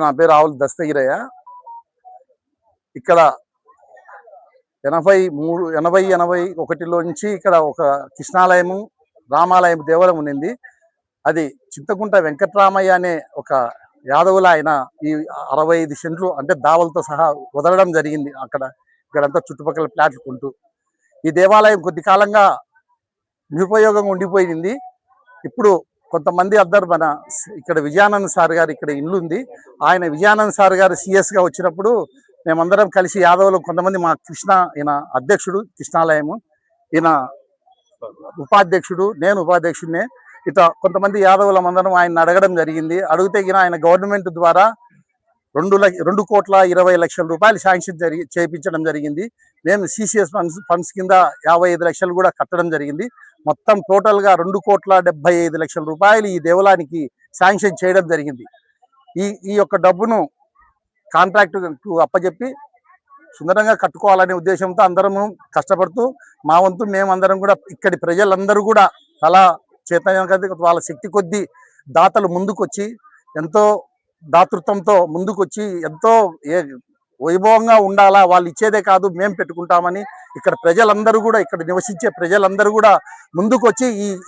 నా పేరు ఆవుల దస్తగిరయ్య. ఇక్కడ 80, 81లో నుంచి ఇక్కడ ఒక కృష్ణాలయము, రామాలయం దేవాలయం ఉండింది. అది చింతకుంట వెంకట్రామయ్య అనే ఒక యాదవుల ఆయన ఈ 65 సెంట్లు అంటే దావలతో సహా వదలడం జరిగింది. ఇక్కడంతా చుట్టుపక్కల ప్లాట్లు కొంటూ ఈ దేవాలయం కొద్ది కాలంగా నిరుపయోగంగా ఉండిపోయింది. ఇప్పుడు కొంతమంది మన ఇక్కడ విజయానంద్ సార్ గారు ఇక్కడ ఇల్లు ఉంది. ఆయన విజయానంద్ సార్ గారు సిఎస్గా వచ్చినప్పుడు మేమందరం కలిసి యాదవులు కొంతమంది, మా ఈయన అధ్యక్షుడు కృష్ణాలయము, ఈయన ఉపాధ్యక్షుడు, నేను ఉపాధ్యక్షుడినే, ఇట్లా కొంతమంది యాదవులం అందరం ఆయన అడగడం జరిగింది. అడిగితే ఆయన గవర్నమెంట్ ద్వారా 2,20,00,000 రూపాయలు శాంక్షన్ చేయించడం జరిగింది. మేము సిసిఎస్ ఫండ్స్ కింద 55 లక్షలు కూడా కట్టడం జరిగింది. మొత్తం టోటల్గా 2,75,00,000 రూపాయలు ఈ దేవాలయానికి శాంక్షన్ చేయడం జరిగింది. ఈ యొక్క డబ్బును కాంట్రాక్టు అప్పచెప్పి సుందరంగా కట్టుకోవాలనే ఉద్దేశంతో అందరము కష్టపడుతూ మా వంతు మేమందరం కూడా ఇక్కడి ప్రజలందరూ కూడా చాలా చైతన్యంగా వాళ్ళ శక్తి కొద్దీ దాతలు ముందుకొచ్చి ఎంతో దాతృత్వంతో ముందుకొచ్చి ఎంతో వైభవంగా ఉండాలా, వాళ్ళు ఇచ్చేదే కాదు మేము పెట్టుకుంటామని ఇక్కడ ప్రజలందరూ కూడా, ఇక్కడ నివసించే ప్రజలందరూ కూడా ముందుకొచ్చి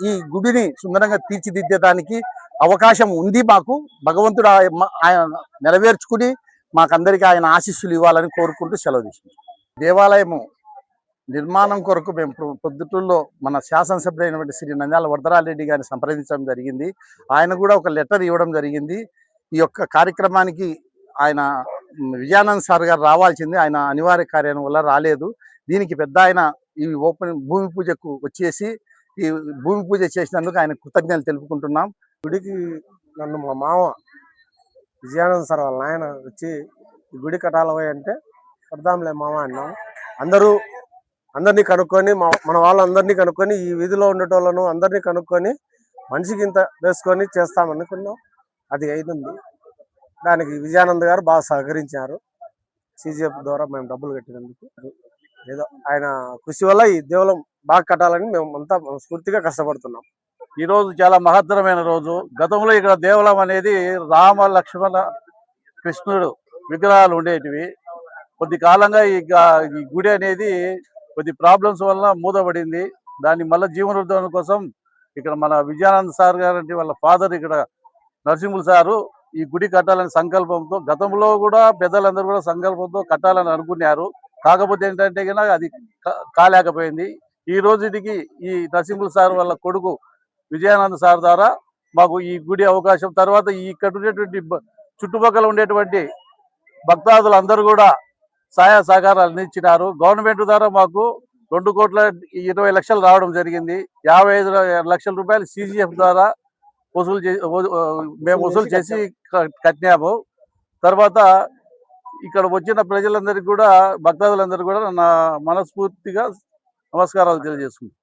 ఈ గుడిని సుందరంగా తీర్చిదిద్దేదానికి అవకాశం ఉంది. మాకు భగవంతుడు ఆయన నెరవేర్చుకుని మాకందరికీ ఆయన ఆశీస్సులు ఇవ్వాలని కోరుకుంటూ సెలవు తీసుకుంటాం. దేవాలయము నిర్మాణం కొరకు మేము పొద్దుటూరులో మన శాసనసభ్యులైనటువంటి శ్రీ నంద్యాల వరదరాజరెడ్డి గారిని సంప్రదించడం జరిగింది. ఆయన కూడా ఒక లెటర్ ఇవ్వడం జరిగింది. ఈ యొక్క కార్యక్రమానికి ఆయన విజయానంద్ సార్ గారు రావాల్సింది, ఆయన అనివార్య కార్యం వల్ల రాలేదు. దీనికి పెద్ద ఆయన ఈ భూమి పూజకు వచ్చేసి ఈ భూమి పూజ చేసినందుకు ఆయన కృతజ్ఞతలు తెలుపుకుంటున్నాం. గుడికి నన్ను మా మామ విజయానంద్ సార్ వాళ్ళ ఆయన వచ్చి ఈ గుడి కట్టాలపోయి అంటే కడదాంలే మామ అన్నాం. అందరినీ కనుక్కొని మన వాళ్ళందరినీ కనుక్కొని ఈ వీధిలో ఉండేటోళ్ళను అందరినీ కనుక్కొని మనిషికి ఇంత వేసుకొని చేస్తామనుకున్నాం. అది అయింది. దానికి విజయానంద్ గారు బాగా సహకరించారు. సిజిఎఫ్ ద్వారా మేము డబ్బులు కట్టినందుకు ఏదో ఆయన కృషి వల్ల ఈ దేవాలయం బాగా కట్టాలని మేము అంతా స్ఫూర్తిగా కష్టపడుతున్నాం. ఈ రోజు చాలా మహత్తరమైన రోజు. గతంలో ఇక్కడ దేవాలయం అనేది రామ, లక్ష్మణ, కృష్ణుడు విగ్రహాలు ఉండేటివి. కొద్ది కాలంగా ఈ గుడి అనేది కొద్ది ప్రాబ్లమ్స్ వల్ల మూతపడింది. దాన్ని మళ్ళీ జీవనోద్ధరణ కోసం ఇక్కడ మన విజయానంద్ సార్ గారంటే వాళ్ళ ఫాదర్ ఇక్కడ నరసింహులు సారు ఈ గుడి కట్టాలని సంకల్పంతో, గతంలో కూడా పెద్దలందరూ కూడా సంకల్పంతో కట్టాలని అనుకున్నారు. కాకపోతే ఏంటంటే అది కాలేకపోయింది. ఈ రోజుకి ఈ నరసింహులు సార్ వాళ్ళ కొడుకు విజయానంద్ సార్ ద్వారా మాకు ఈ గుడి అవకాశం, తర్వాత ఇక్కడ ఉండేటువంటి చుట్టుపక్కల ఉండేటువంటి భక్తాదులందరూ కూడా సహాయ సహకారాలు అందించినారు. గవర్నమెంట్ ద్వారా మాకు 2,20,00,000 రావడం జరిగింది. 55 లక్షల రూపాయలు సిజిఎఫ్ ద్వారా మేము వసూలు చేసి కట్టినాము. తర్వాత ఇక్కడ వచ్చిన ప్రజలందరికీ కూడా, భక్తాదులందరూ కూడా నా మనస్ఫూర్తిగా నమస్కారాలు తెలియజేసుకుంటాం.